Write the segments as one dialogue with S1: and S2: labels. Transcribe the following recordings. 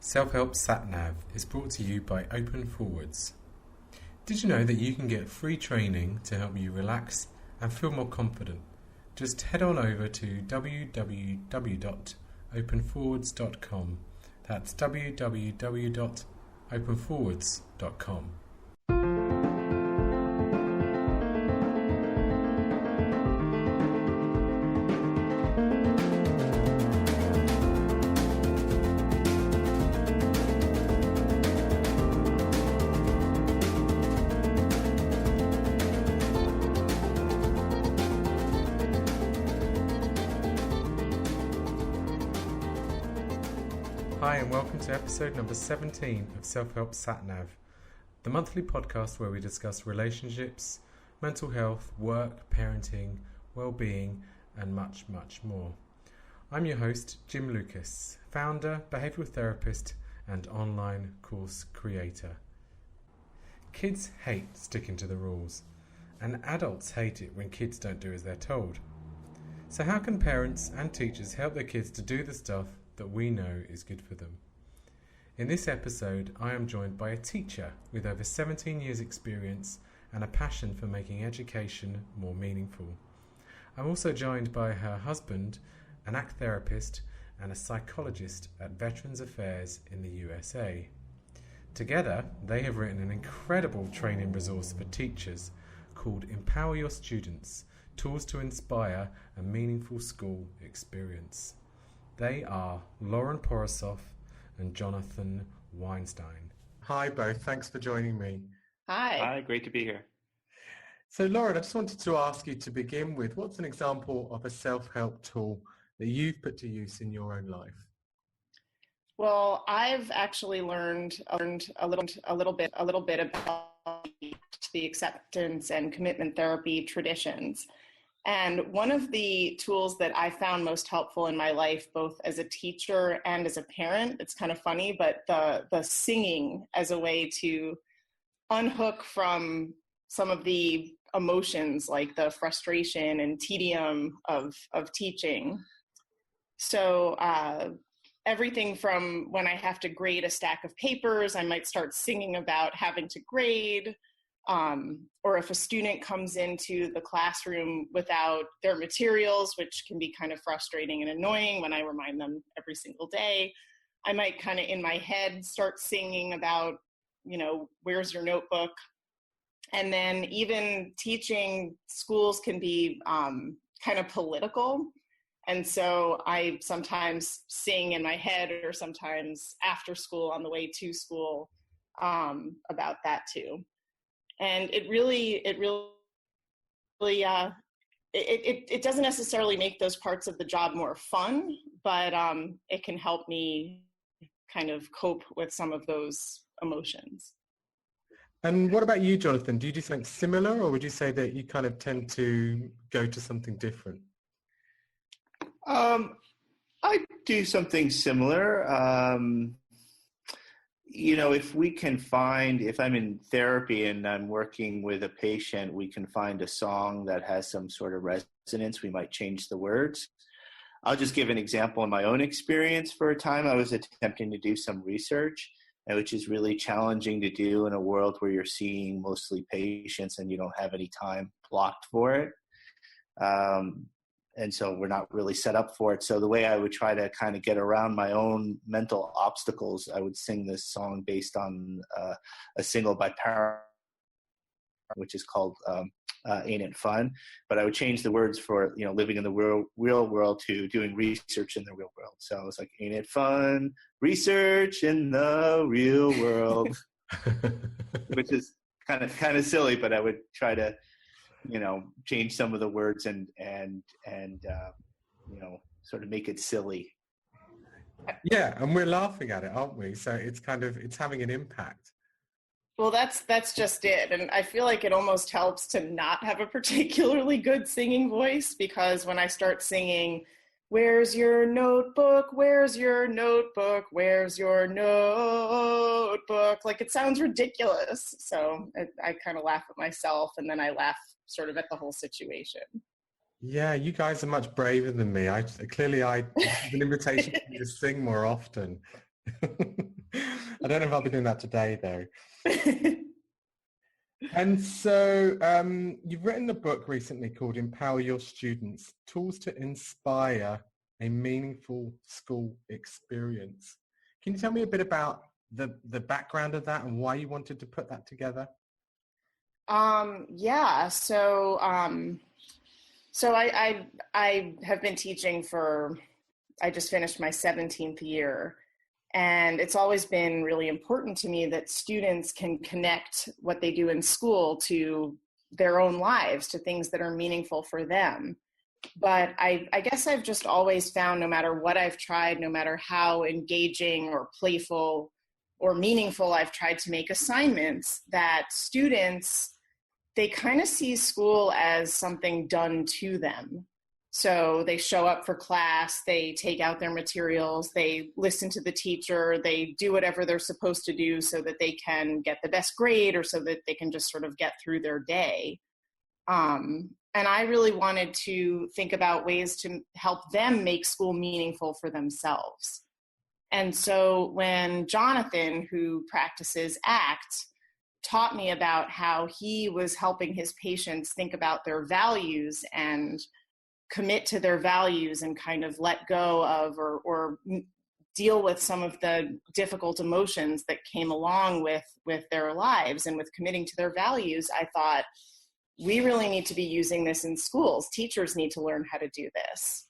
S1: Self-Help Sat-Nav is brought to you by Open Forwards. Did you know that you can get free training to help you relax and feel more confident? Just head on over to www.openforwards.com. That's www.openforwards.com. Hi and welcome to episode number 17 of Self-Help Sat-Nav, the monthly podcast where we discuss relationships, mental health, work, parenting, well-being and much, much more. I'm your host, Jim Lucas, founder, behavioural therapist and online course creator. Kids hate sticking to the rules, and adults hate it when kids don't do as they're told. So how can parents and teachers help their kids to do the stuff that we know is good for them? In this episode, I am joined by a teacher with over 17 years experience and a passion for making education more meaningful. I'm also joined by her husband, an ACT therapist and a psychologist at Veterans Affairs in the USA. Together, they have written an incredible training resource for teachers called Empower Your Students, Tools to Inspire a Meaningful School Experience. They are Lauren Porosoff and Jonathan Weinstein. Hi both, thanks for joining me.
S2: Hi.
S3: Hi, great to be here.
S1: So Lauren, I just wanted to ask you to begin with, what's an example of a self-help tool that you've put to use in your own life?
S2: Well, I've actually learned a little bit about the acceptance and commitment therapy traditions. And one of the tools that I found most helpful in my life, both as a teacher and as a parent, it's kind of funny, but the singing as a way to unhook from some of the emotions like the frustration and tedium of teaching. So everything from when I have to grade a stack of papers, I might start singing about having to grade. Or if a student comes into the classroom without their materials, which can be kind of frustrating and annoying when I remind them every single day, I might kind of in my head start singing about, where's your notebook? And then even teaching schools can be kind of political. And so I sometimes sing in my head or sometimes after school on the way to school about that too. And it doesn't necessarily make those parts of the job more fun, but it can help me kind of cope with some of those emotions.
S1: And what about you, Jonathan? Do you do something similar, or would you say that you kind of tend to go to something different?
S3: I do something similar. If I'm in therapy and I'm working with a patient, we can find a song that has some sort of resonance. We might change the words. I'll just give an example in my own experience. For a time, I was attempting to do some research, which is really challenging to do in a world where you're seeing mostly patients and you don't have any time blocked for it. And so we're not really set up for it. So the way I would try to kind of get around my own mental obstacles, I would sing this song based on a single by Porosoff, which is called Ain't It Fun? But I would change the words for, living in the real world to doing research in the real world. So I was like, ain't it fun? Research in the real world, which is kind of silly, but I would try to change some of the words and sort of make it silly.
S1: Yeah, and we're laughing at it, aren't we? So it's having an impact.
S2: Well, that's just it. And I feel like it almost helps to not have a particularly good singing voice, because when I start singing, where's your notebook? Where's your notebook? Where's your notebook? Like, it sounds ridiculous. So I kind of laugh at myself, and then I laugh sort of at the whole situation.
S1: Yeah, you guys are much braver than me. It's an invitation for me to sing more often. I don't know if I'll be doing that today, though. And so you've written a book recently called Empower Your Students, Tools to Inspire a Meaningful School Experience. Can you tell me a bit about the background of that and why you wanted to put that together?
S2: Yeah. So I have been teaching I just finished my 17th year. And it's always been really important to me that students can connect what they do in school to their own lives, to things that are meaningful for them. But I guess I've just always found, no matter what I've tried, no matter how engaging or playful or meaningful I've tried to make assignments, that students, they kind of see school as something done to them. So they show up for class, they take out their materials, they listen to the teacher, they do whatever they're supposed to do so that they can get the best grade or so that they can just sort of get through their day. And I really wanted to think about ways to help them make school meaningful for themselves. And so when Jonathan, who practices ACT, taught me about how he was helping his patients think about their values and commit to their values and kind of let go of or deal with some of the difficult emotions that came along with their lives and with committing to their values, I thought, we really need to be using this in schools. Teachers need to learn how to do this.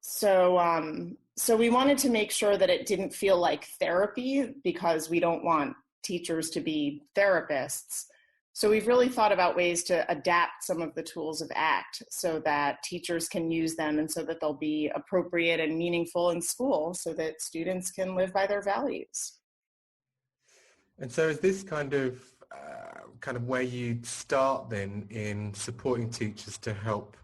S2: So we wanted to make sure that it didn't feel like therapy, because we don't want teachers to be therapists. So we've really thought about ways to adapt some of the tools of ACT so that teachers can use them and so that they'll be appropriate and meaningful in school so that students can live by their values.
S1: And so is this kind of where you start then in supporting teachers to help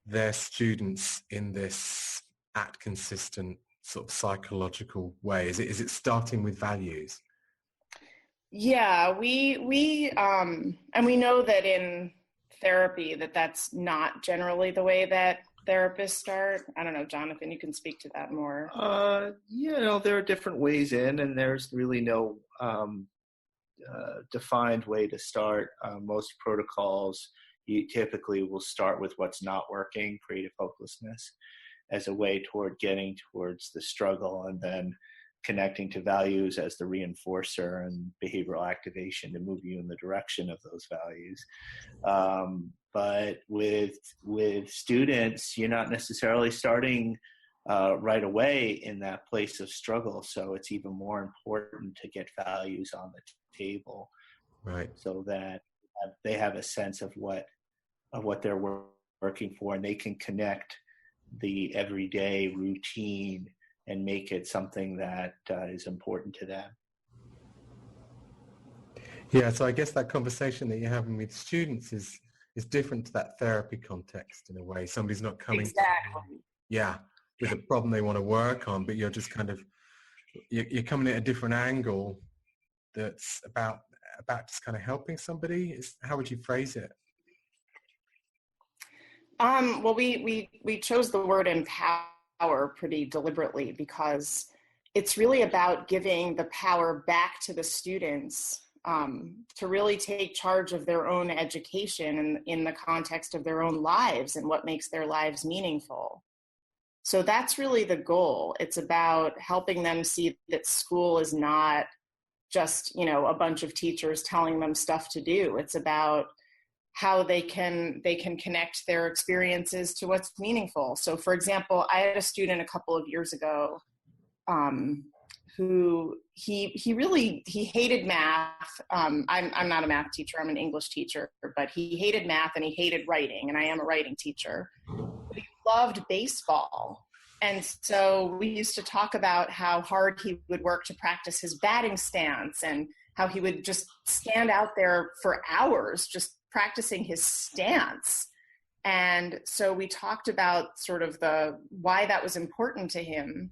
S1: their students in this ACT consistent sort of psychological way? Is it starting with values?
S2: Yeah, we and we know that in therapy that's not generally the way that therapists start. I don't know, Jonathan, you can speak to that more.
S3: There are different ways in, and there's really no defined way to start. Most protocols, you typically will start with what's not working, creative hopelessness, as a way toward getting towards the struggle, and then connecting to values as the reinforcer and behavioral activation to move you in the direction of those values. But with students, you're not necessarily starting right away in that place of struggle. So it's even more important to get values on the table,
S1: right? So
S3: that they have a sense of what they're working for, and they can connect the everyday routine and make it something that is important to them.
S1: Yeah, so I guess that conversation that you're having with students is different to that therapy context in a way. Somebody's not coming with a problem they want to work on, but you're just kind of, you're coming at a different angle that's about just kind of helping somebody. How would you phrase it?
S2: Well, we chose the word empower pretty deliberately because it's really about giving the power back to the students to really take charge of their own education in the context of their own lives and what makes their lives meaningful. So that's really the goal. It's about helping them see that school is not just, a bunch of teachers telling them stuff to do. It's about how they can connect their experiences to what's meaningful. So for example, I had a student a couple of years ago who he hated math. I'm not a math teacher, I'm an English teacher, but he hated math and he hated writing, and I am a writing teacher. But he loved baseball. And so we used to talk about how hard he would work to practice his batting stance and how he would just stand out there for hours just practicing his stance. And so we talked about sort of why that was important to him.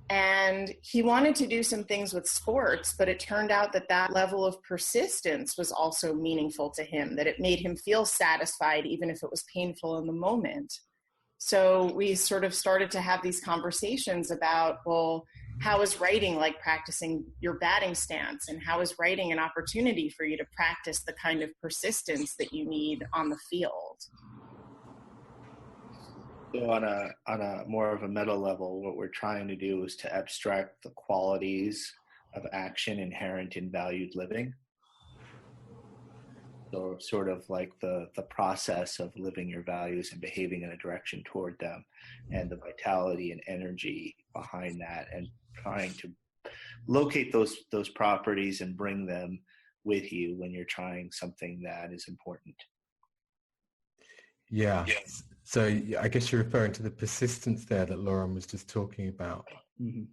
S2: And he wanted to do some things with sports, but it turned out that level of persistence was also meaningful to him, that it made him feel satisfied even if it was painful in the moment. So we sort of started to have these conversations about, well, how is writing like practicing your batting stance? And how is writing an opportunity for you to practice the kind of persistence that you need on the field?
S3: So on a more of a meta level, what we're trying to do is to abstract the qualities of action inherent in valued living. So sort of like the process of living your values and behaving in a direction toward them, and the vitality and energy behind that, and trying to locate those properties and bring them with you when you're trying something that is important.
S1: Yeah. So I guess you're referring to the persistence there that Lauren was just talking about.
S3: Mm-hmm.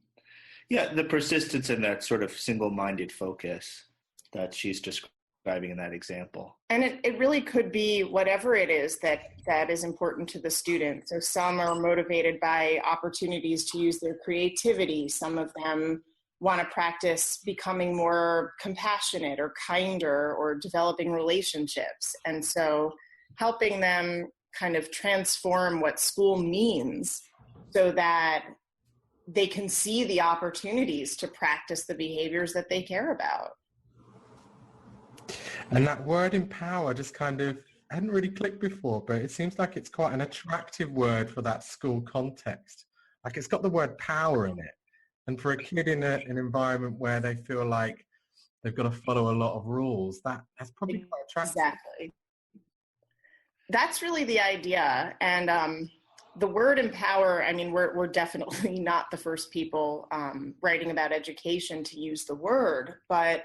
S3: Yeah, the persistence and that sort of single-minded focus that she's describing in that example.
S2: And it really could be whatever it is that is important to the student. So some are motivated by opportunities to use their creativity. Some of them want to practice becoming more compassionate or kinder or developing relationships. And so helping them kind of transform what school means so that they can see the opportunities to practice the behaviors that they care about.
S1: And that word empower just kind of hadn't really clicked before, but it seems like it's quite an attractive word for that school context. Like it's got the word power in it. And for a kid in an environment where they feel like they've got to follow a lot of rules, that's probably quite attractive.
S2: Exactly. That's really the idea. And the word empower, I mean, we're definitely not the first people writing about education to use the word, but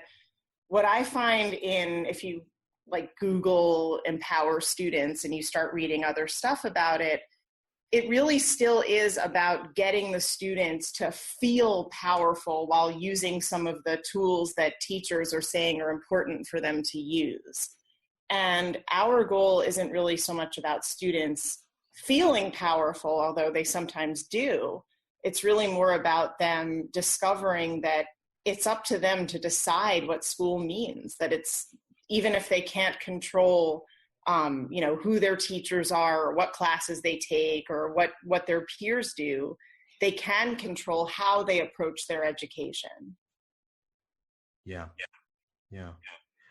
S2: what I find if you like Google empower students and you start reading other stuff about it, it really still is about getting the students to feel powerful while using some of the tools that teachers are saying are important for them to use. And our goal isn't really so much about students feeling powerful, although they sometimes do. It's really more about them discovering that it's up to them to decide what school means, that it's, even if they can't control, who their teachers are or what classes they take or what their peers do, they can control how they approach their education.
S1: Yeah.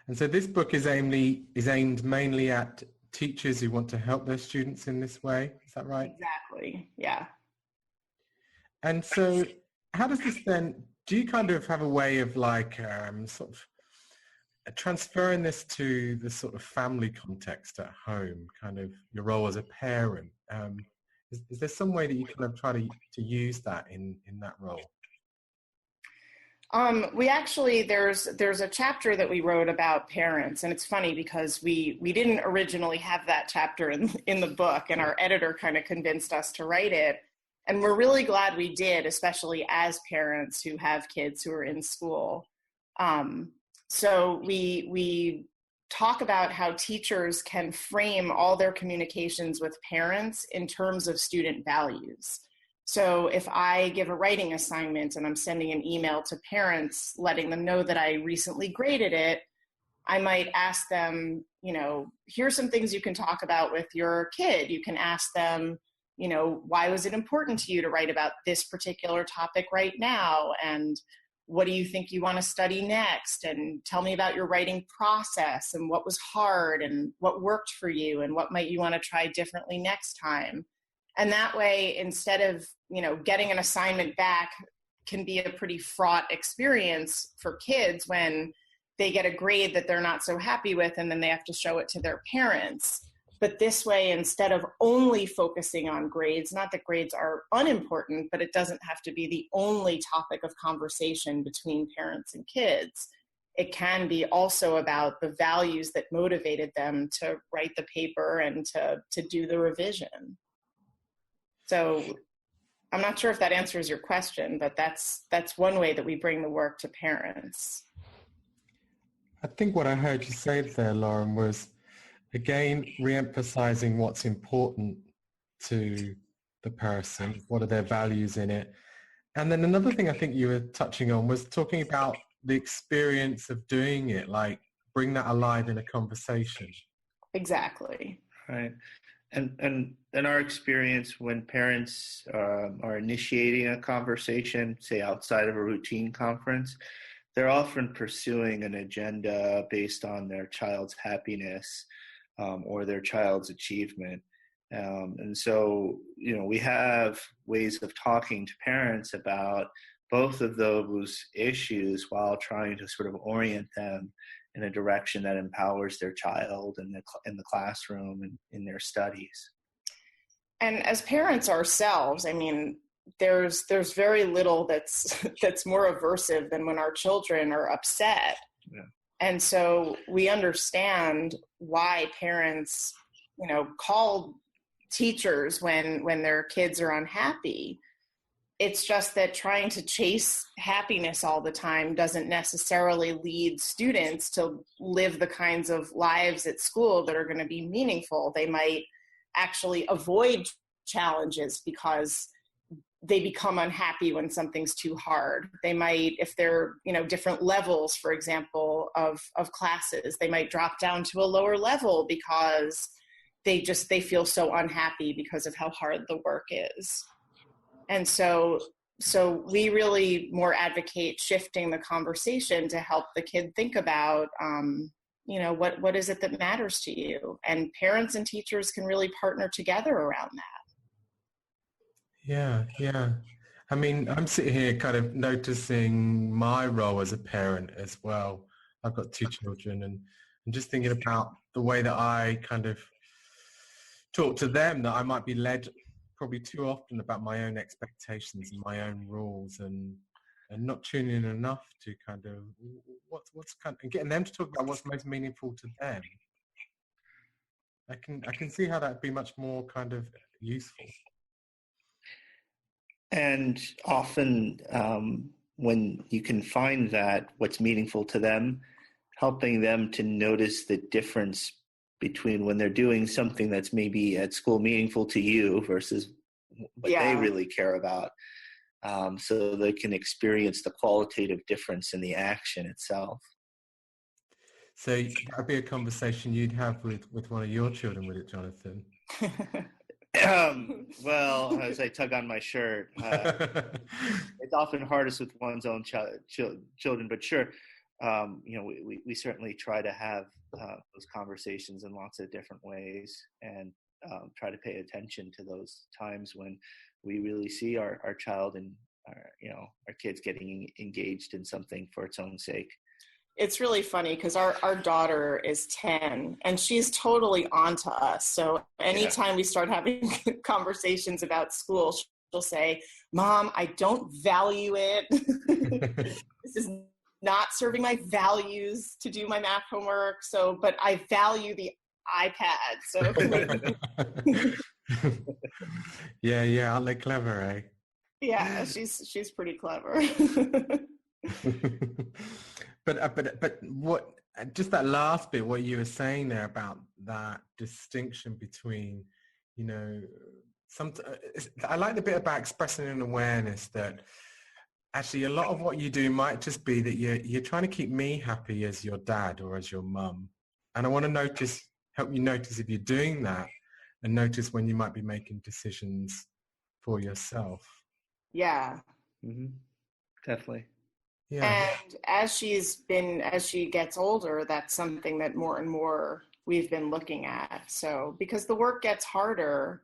S1: And so this book is aimed mainly at teachers who want to help their students in this way. Is that right?
S2: Exactly. Yeah.
S1: And so how does this then, do you kind of have a way of like sort of transferring this to the sort of family context at home, kind of your role as a parent? Is there some way that you kind of try to use that in that role?
S2: We actually, there's a chapter that we wrote about parents, and it's funny because we didn't originally have that chapter in the book, and our editor kind of convinced us to write it. And we're really glad we did, especially as parents who have kids who are in school. So we talk about how teachers can frame all their communications with parents in terms of student values. So if I give a writing assignment and I'm sending an email to parents, letting them know that I recently graded it, I might ask them, here's some things you can talk about with your kid. You can ask them, why was it important to you to write about this particular topic right now? And what do you think you want to study next? And tell me about your writing process and what was hard and what worked for you and what might you want to try differently next time. And that way, instead of, getting an assignment back can be a pretty fraught experience for kids when they get a grade that they're not so happy with and then they have to show it to their parents. But this way, instead of only focusing on grades, not that grades are unimportant, but it doesn't have to be the only topic of conversation between parents and kids. It can be also about the values that motivated them to write the paper and to do the revision. So I'm not sure if that answers your question, but that's one way that we bring the work to parents.
S1: I think what I heard you say there, Lauren, was, again, re-emphasizing what's important to the person, what are their values in it. And then another thing I think you were touching on was talking about the experience of doing it, like bring that alive in a conversation.
S2: Exactly.
S3: Right. And in our experience, when parents are initiating a conversation, say outside of a routine conference, they're often pursuing an agenda based on their child's happiness or their child's achievement. And so, we have ways of talking to parents about both of those issues while trying to sort of orient them in a direction that empowers their child in the classroom and in their studies.
S2: And as parents ourselves, I mean, there's very little that's more aversive than when our children are upset.
S3: Yeah.
S2: And so we understand why parents, call teachers when their kids are unhappy. It's just that trying to chase happiness all the time doesn't necessarily lead students to live the kinds of lives at school that are going to be meaningful. They might actually avoid challenges because they become unhappy when something's too hard. They might, if they're, different levels, for example, of classes, they might drop down to a lower level because they feel so unhappy because of how hard the work is. And so we really more advocate shifting the conversation to help the kid think about, what is it that matters to you? And parents and teachers can really partner together around that.
S1: Yeah. I mean, I'm sitting here kind of noticing my role as a parent as well. I've got 2 children, and I'm just thinking about the way that I kind of talk to them, that I might be led probably too often about my own expectations and my own rules, and not tuning in enough to kind of what's kind of, and getting them to talk about what's most meaningful to them. I can see how that'd be much more kind of useful.
S3: And often when you can find that what's meaningful to them, helping them to notice the difference between when they're doing something that's maybe at school meaningful to you versus what they really care about, so they can experience the qualitative difference in the action itself.
S1: So that would be a conversation you'd have with one of your children, would it, Jonathan?
S3: Well, as I tug on my shirt, it's often hardest with one's own children, but sure, we certainly try to have those conversations in lots of different ways, and try to pay attention to those times when we really see our child and our kids getting engaged in something for its own sake.
S2: It's really funny because our daughter is 10 and she's totally onto us. So anytime we start having conversations about school, she'll say, "Mom, I don't value it. This is not serving my values to do my math homework. But I value the iPad." So
S1: yeah, aren't they clever, eh?
S2: Yeah, she's pretty clever.
S1: But what, just that last bit, what you were saying there about that distinction between, I like the bit about expressing an awareness that actually a lot of what you do might just be that you're trying to keep me happy as your dad or as your mum. And I want to help you notice if you're doing that, and notice when you might be making decisions for yourself.
S2: Yeah.
S3: Mm-hmm. Definitely.
S1: Yeah.
S2: And as she gets older, that's something that more and more we've been looking at. So because the work gets harder,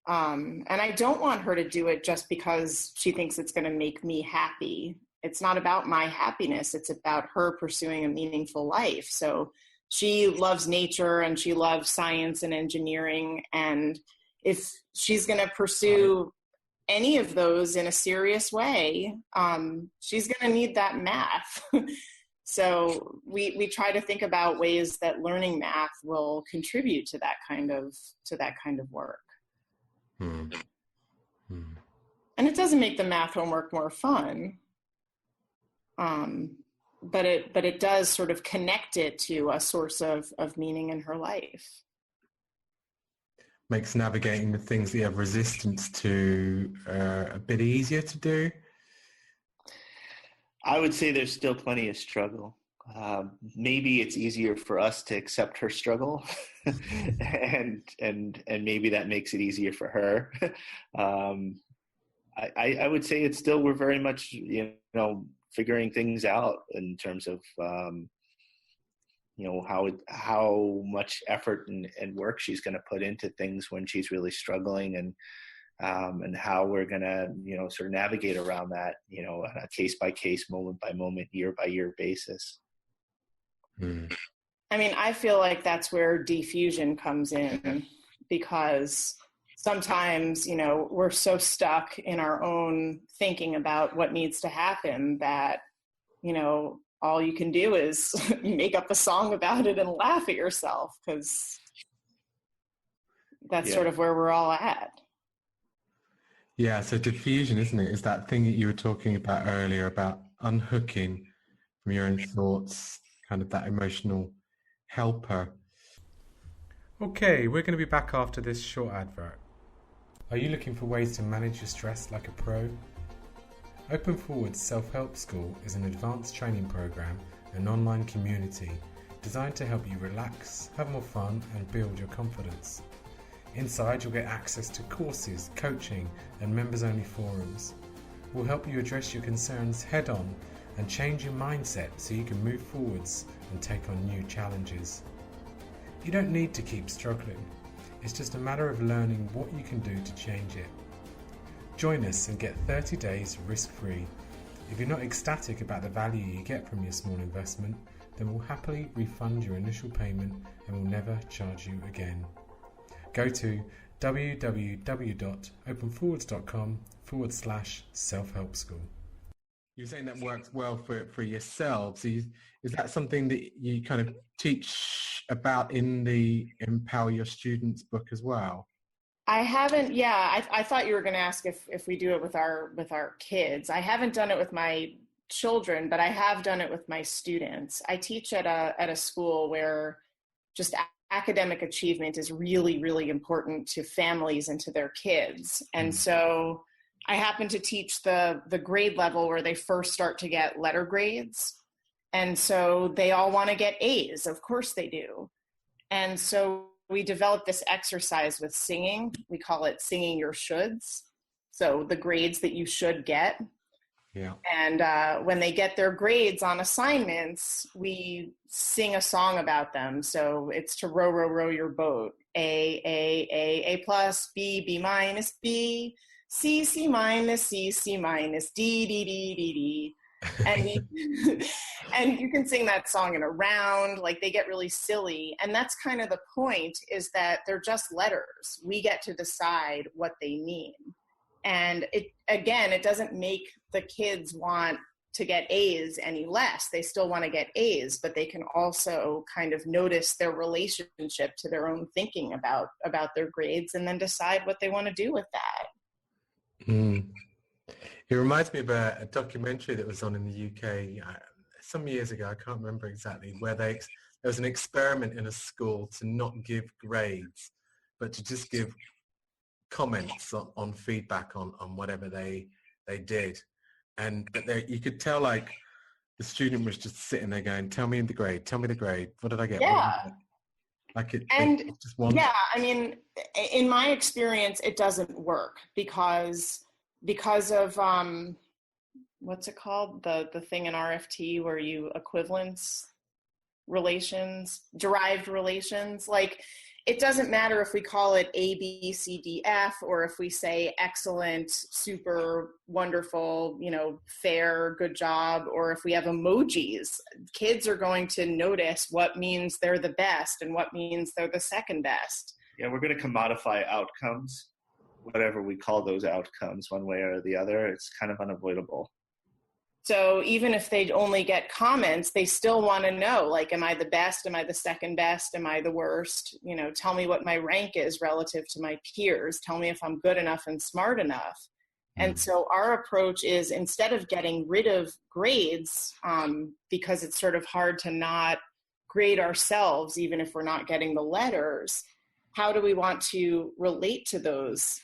S2: and I don't want her to do it just because she thinks it's going to make me happy. It's not about my happiness. It's about her pursuing a meaningful life. So she loves nature and she loves science and engineering. And if she's going to pursue any of those in a serious way, she's going to need that math. So we try to think about ways that learning math will contribute to that kind of work.
S1: And
S2: it doesn't make the math homework more fun, but it does sort of connect it to a source of meaning in her life.
S1: Makes navigating the things that you have resistance to a bit easier to do.
S3: I would say there's still plenty of struggle. maybe it's easier for us to accept her struggle, and maybe that makes it easier for her. I would say it's still, we're very much, figuring things out in terms of, how much effort and work she's going to put into things when she's really struggling, and how we're going to, sort of navigate around that, on a case by case, moment by moment, year by year basis.
S2: I mean, I feel like that's where diffusion comes in, because sometimes, we're so stuck in our own thinking about what needs to happen that, all you can do is make up a song about it and laugh at yourself, because that's sort of where we're all at.
S1: Yeah, so diffusion, isn't it, is that thing that you were talking about earlier about unhooking from your own thoughts, kind of that emotional helper. Okay, we're going to be back after this short advert. Are you looking for ways to manage your stress like a pro? Open Forward's Self-Help School is an advanced training program, an online community designed to help you relax, have more fun, and build your confidence. Inside, you'll get access to courses, coaching, and members-only forums. We'll help you address your concerns head-on and change your mindset so you can move forwards and take on new challenges. You don't need to keep struggling. It's just a matter of learning what you can do to change it. Join us and get 30 days risk-free. If you're not ecstatic about the value you get from your small investment, then we'll happily refund your initial payment and we'll never charge you again. Go to www.openforwards.com/self-help school. You're saying that works well for yourselves. Is that something that you kind of teach about in the Empower Your Students book as well?
S2: I haven't. Yeah, I thought you were going to ask if we do it with our kids. I haven't done it with my children, but I have done it with my students. I teach at a school where just academic achievement is really, really important to families and to their kids. And so I happen to teach the grade level where they first start to get letter grades. And so they all want to get A's. Of course they do. And so we developed this exercise with singing. We call it singing your shoulds. So the grades that you should get.
S1: Yeah.
S2: And when they get their grades on assignments, we sing a song about them. So it's to row, row, row your boat. A plus, B minus, B, C minus, C minus, D, D. And and you can sing that song in a round, like they get really silly. And that's kind of the point, is that they're just letters. We get to decide what they mean. And it doesn't make the kids want to get A's any less. They still want to get A's, but they can also kind of notice their relationship to their own thinking about their grades and then decide what they want to do with that.
S1: It reminds me of a documentary that was on in the UK some years ago. I can't remember exactly, where there was an experiment in a school to not give grades, but to just give comments on feedback on whatever they did. And you could tell, like, the student was just sitting there going, tell me the grade, what did I get?
S2: Yeah.
S1: Like it just one.
S2: Yeah, I mean, in my experience, it doesn't work because of what's it called, the thing in RFT where you equivalence relations, derived relations. Like, it doesn't matter if we call it A, B, C, D, F, or if we say excellent, super, wonderful, fair, good job, or if we have emojis. Kids are going to notice what means they're the best and what means they're the second best.
S3: Yeah, we're going to commodify outcomes, whatever we call those outcomes, one way or the other. It's kind of unavoidable.
S2: So even if they only get comments, they still want to know, like, am I the best? Am I the second best? Am I the worst? Tell me what my rank is relative to my peers. Tell me if I'm good enough and smart enough. And so our approach is, instead of getting rid of grades, because it's sort of hard to not grade ourselves, even if we're not getting the letters, how do we want to relate to those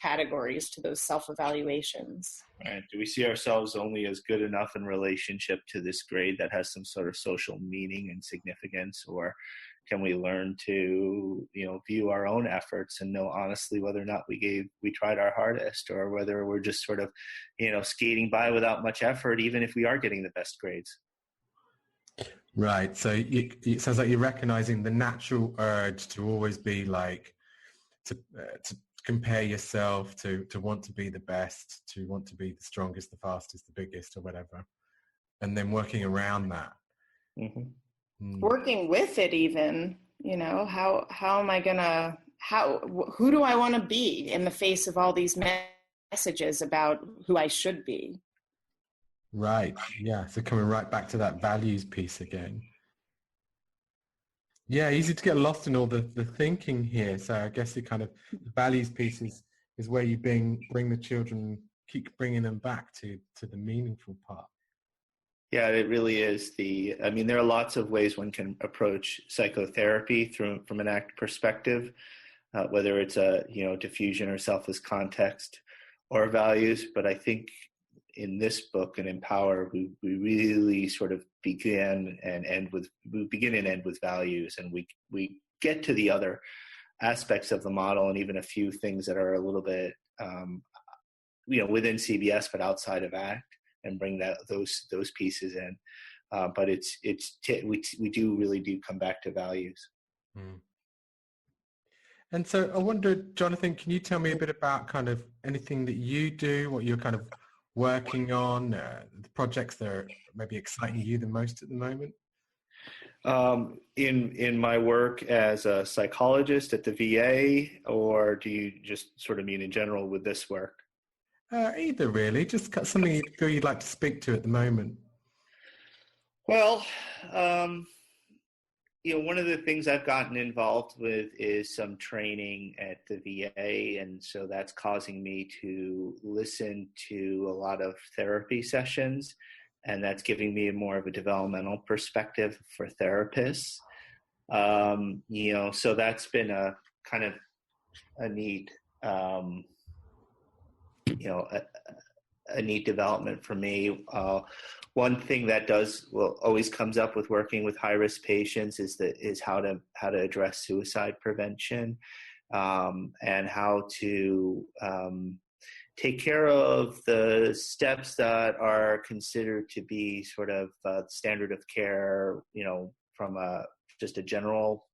S2: categories, to those self-evaluations?
S3: Right. Do we see ourselves only as good enough in relationship to this grade that has some sort of social meaning and significance, or can we learn to, view our own efforts and know honestly whether or not we tried our hardest, or whether we're just sort of, skating by without much effort, even if we are getting the best grades?
S1: Right. So it sounds like you're recognizing the natural urge to always be like, to compare yourself, to want to be the best, to want to be the strongest, the fastest, the biggest, or whatever, and then working around that.
S3: Mm-hmm.
S2: Working with it, even, how am I gonna, who do I want to be in the face of all these messages about who I should be?
S1: Right. Yeah. So coming right back to that values piece again. Yeah, easy to get lost in all the thinking here. So I guess the the values piece is where you bring the children, keep bringing them back to the meaningful part.
S3: Yeah, it really is. There are lots of ways one can approach psychotherapy from an ACT perspective, whether it's a, diffusion or selfless context or values. But I think in this book and Empower, we really sort of begin and end with values, and we get to the other aspects of the model, and even a few things that are a little bit, within CBS but outside of ACT, and bring those pieces in. But we do come back to values.
S1: Mm. And so I wonder, Jonathan, can you tell me a bit about kind of anything that you do, what you're kind of working on, the projects that are maybe exciting you the most at the moment?
S3: In my work as a psychologist at the VA, or do you just sort of mean in general with this work?
S1: Either, really. Just something you feel you'd like to speak to at the moment.
S3: Well, one of the things I've gotten involved with is some training at the VA, and so that's causing me to listen to a lot of therapy sessions, and that's giving me more of a developmental perspective for therapists. So that's been a kind of a neat, a neat development for me. One thing that always comes up with working with high-risk patients is how to address suicide prevention, and how to take care of the steps that are considered to be sort of standard of care, from just a general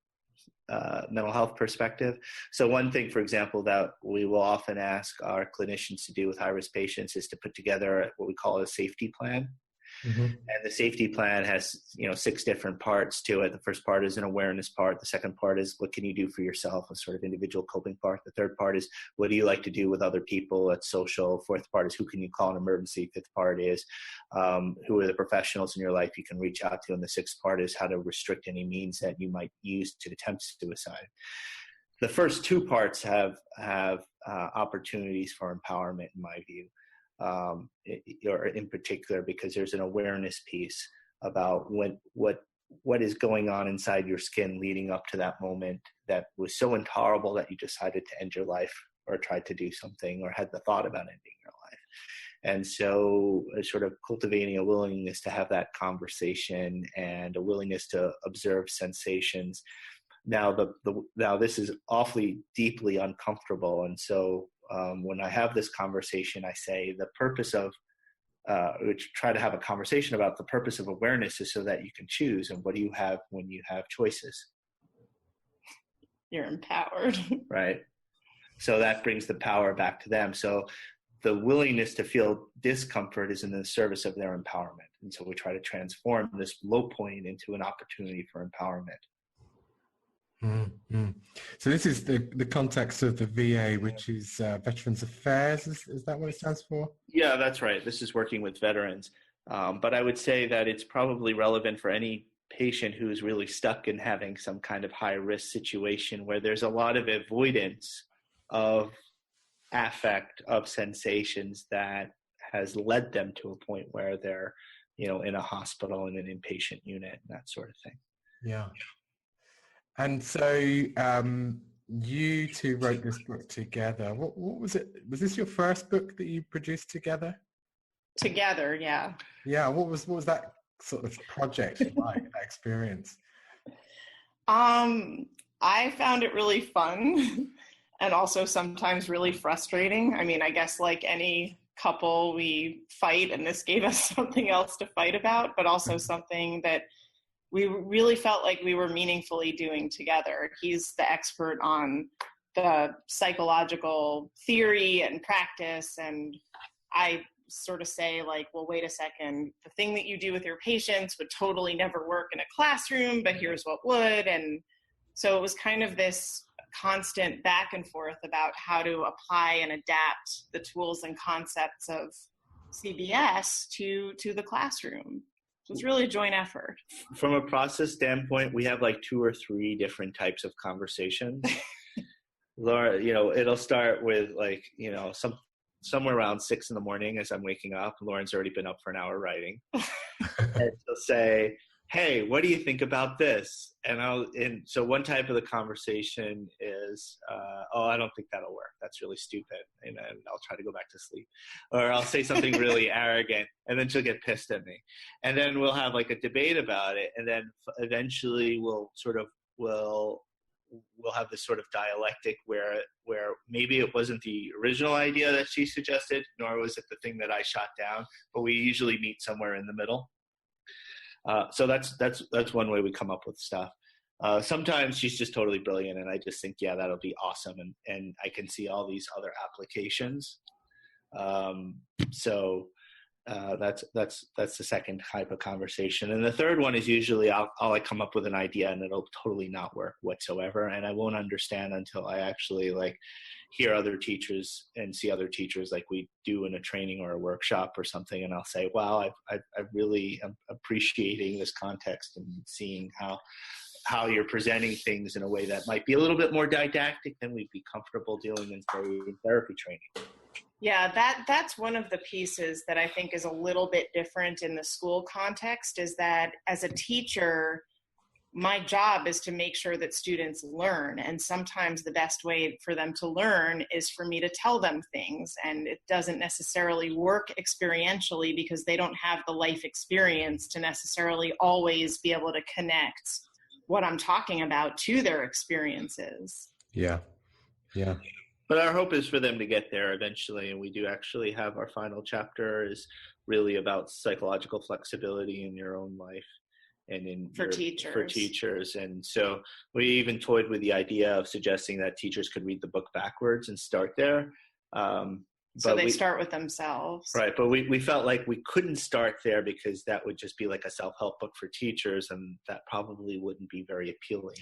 S3: mental health perspective. So one thing, for example, that we will often ask our clinicians to do with high-risk patients is to put together what we call a safety plan. Mm-hmm. And the safety plan has, 6 different parts to it. The first part is an awareness part. The second part is what can you do for yourself, a sort of individual coping part. The third part is what do you like to do with other people? That's social. Fourth part is who can you call an emergency? Fifth part is who are the professionals in your life you can reach out to? And the sixth part is how to restrict any means that you might use to attempt suicide. The first 2 parts have opportunities for empowerment, in my view. Or in particular, because there's an awareness piece about what is going on inside your skin leading up to that moment that was so intolerable that you decided to end your life, or tried to do something, or had the thought about ending your life. And so sort of cultivating a willingness to have that conversation and a willingness to observe sensations. Now, now this is awfully deeply uncomfortable, and so when I have this conversation, I say the purpose of, try to have a conversation about the purpose of awareness is so that you can choose. And what do you have when you have choices?
S2: You're empowered.
S3: Right. So that brings the power back to them. So the willingness to feel discomfort is in the service of their empowerment. And so we try to transform this low point into an opportunity for empowerment.
S1: Mm-hmm. So this is the context of the VA, which is Veterans Affairs. Is that what it stands for?
S3: Yeah, that's right. This is working with veterans. But I would say that it's probably relevant for any patient who is really stuck in having some kind of high-risk situation where there's a lot of avoidance of affect, of sensations that has led them to a point where they're, in a hospital, in an inpatient unit, and that sort of thing.
S1: Yeah. And so you two wrote this book together. What was it? Was this your first book that you produced together?
S2: Together, yeah.
S1: Yeah, what was that sort of project like, that experience?
S2: I found it really fun and also sometimes really frustrating. I mean, I guess like any couple, we fight, and this gave us something else to fight about, but also something that we really felt like we were meaningfully doing together. He's the expert on the psychological theory and practice, and I sort of say like, well, wait a second, the thing that you do with your patients would totally never work in a classroom, but here's what would. And so it was kind of this constant back and forth about how to apply and adapt the tools and concepts of CBS to the classroom. So it's really a joint effort.
S3: From a process standpoint, we have like 2 or 3 different types of conversations. Laura, it'll start with like, somewhere around 6 a.m. as I'm waking up. Lauren's already been up for an hour writing. And she'll say, hey, what do you think about this? And so one type of the conversation is, I don't think that'll work. That's really stupid. And then I'll try to go back to sleep. Or I'll say something really arrogant, and then she'll get pissed at me. And then we'll have like a debate about it. And then eventually we'll have this sort of dialectic where maybe it wasn't the original idea that she suggested, nor was it the thing that I shot down, but we usually meet somewhere in the middle. So that's one way we come up with stuff. Sometimes she's just totally brilliant, and I just think, yeah, that'll be awesome, and I can see all these other applications. So that's the second type of conversation. And the third one is usually I'll like come up with an idea and it'll totally not work whatsoever, and I won't understand until I actually like hear other teachers and see other teachers like we do in a training or a workshop or something, and I'll say, wow, I really am appreciating this context and seeing how you're presenting things in a way that might be a little bit more didactic than we'd be comfortable doing in therapy training.
S2: Yeah, that's one of the pieces that I think is a little bit different in the school context, is that as a teacher, my job is to make sure that students learn. And sometimes the best way for them to learn is for me to tell them things. And it doesn't necessarily work experientially because they don't have the life experience to necessarily always be able to connect what I'm talking about to their experiences.
S1: Yeah. Yeah.
S3: But our hope is for them to get there eventually, and we do actually have our final chapter is really about psychological flexibility in your own life and for teachers. And so we even toyed with the idea of suggesting that teachers could read the book backwards and start there.
S2: So they start with themselves.
S3: Right, but we felt like we couldn't start there because that would just be like a self-help book for teachers, and that probably wouldn't be very appealing.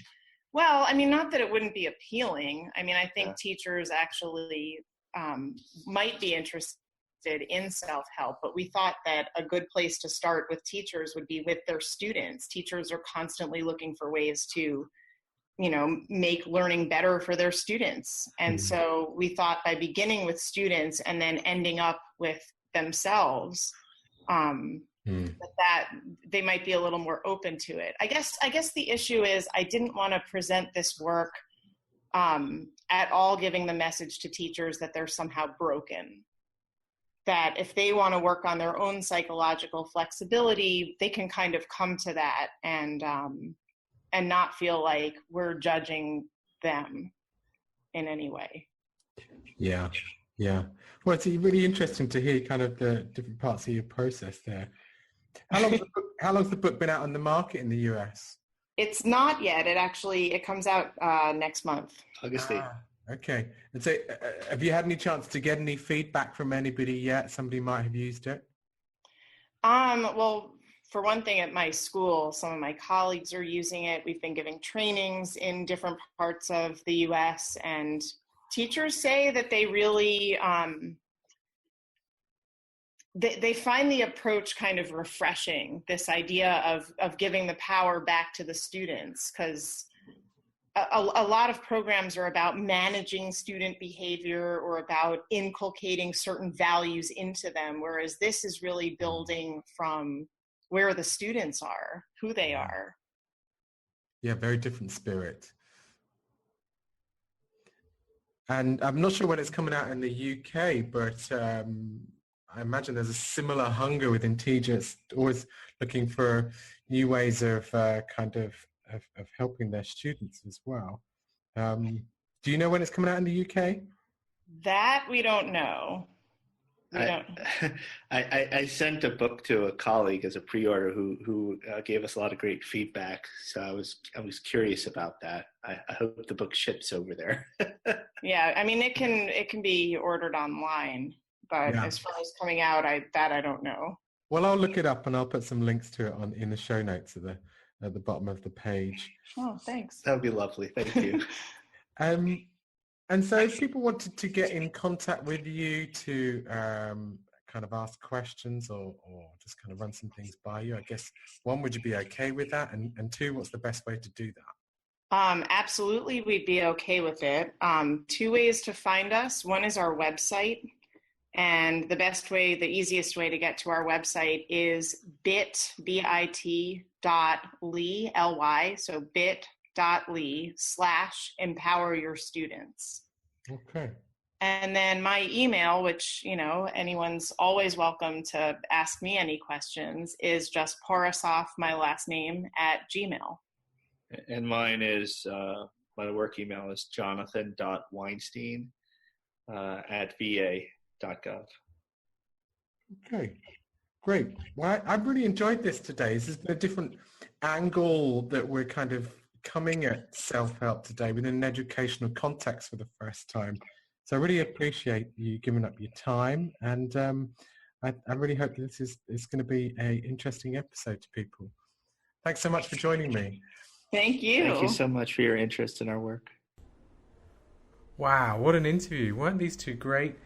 S2: Well, I mean, not that it wouldn't be appealing. I mean, I think teachers actually might be interested in self-help, but we thought that a good place to start with teachers would be with their students. Teachers are constantly looking for ways to, make learning better for their students. And so we thought by beginning with students and then ending up with themselves, that they might be a little more open to it. I guess the issue is I didn't want to present this work at all giving the message to teachers that they're somehow broken. That if they want to work on their own psychological flexibility, they can kind of come to that and not feel like we're judging them in any way.
S1: Yeah. Yeah. Well, it's really interesting to hear kind of the different parts of your process there. How long's the book been out on the market in the US?
S2: It's not yet. It comes out next month.
S3: August 8th.
S1: Okay. And so have you had any chance to get any feedback from anybody yet? Somebody might have used it?
S2: Well, for one thing, at my school, some of my colleagues are using it. We've been giving trainings in different parts of the US, and teachers say that they really, they find the approach kind of refreshing, this idea of giving the power back to the students, because a lot of programs are about managing student behavior or about inculcating certain values into them, whereas this is really building from where the students are, who they are.
S1: Yeah, very different spirit. And I'm not sure when it's coming out in the UK, but I imagine there's a similar hunger within teachers, always looking for new ways of of helping their students as well. Do you know when it's coming out in the UK?
S2: That we don't know.
S3: I sent a book to a colleague as a pre-order who gave us a lot of great feedback. So I was curious about that. I hope the book ships over there.
S2: Yeah, I mean it can be ordered online, but as far as coming out, I don't know.
S1: Well, I'll look it up and I'll put some links to it in the show notes at the bottom of the page.
S2: Oh, thanks.
S3: That would be lovely. Thank you.
S1: And so if people wanted to get in contact with you to kind of ask questions or just kind of run some things by you, I guess, one, would you be okay with that? And two, what's the best way to do that?
S2: Absolutely, we'd be okay with it. Two ways to find us. One is our website. And the easiest way to get to our website is bit.ly, L-Y, so bit.ly/empower your students.
S1: Okay.
S2: And then my email, which, anyone's always welcome to ask me any questions, is just Porosoff, my last name, @gmail.
S3: And mine is, my work email is jonathan.weinstein @va.gov.
S1: Okay, great. Well, I've really enjoyed this today. This has been a different angle that we're kind of coming at self-help today within an educational context for the first time. So I really appreciate you giving up your time, and I really hope this is going to be an interesting episode to people. Thanks so much for joining me.
S2: Thank you.
S3: Thank you so much for your interest in our work.
S1: Wow, what an interview. Weren't these two great?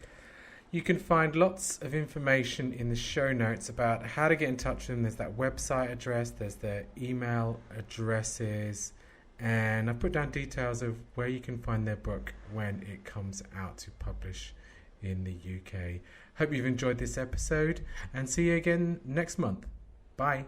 S1: You can find lots of information in the show notes about how to get in touch with them. There's that website address, there's their email addresses, and I've put down details of where you can find their book when it comes out to publish in the UK. Hope you've enjoyed this episode, and see you again next month. Bye.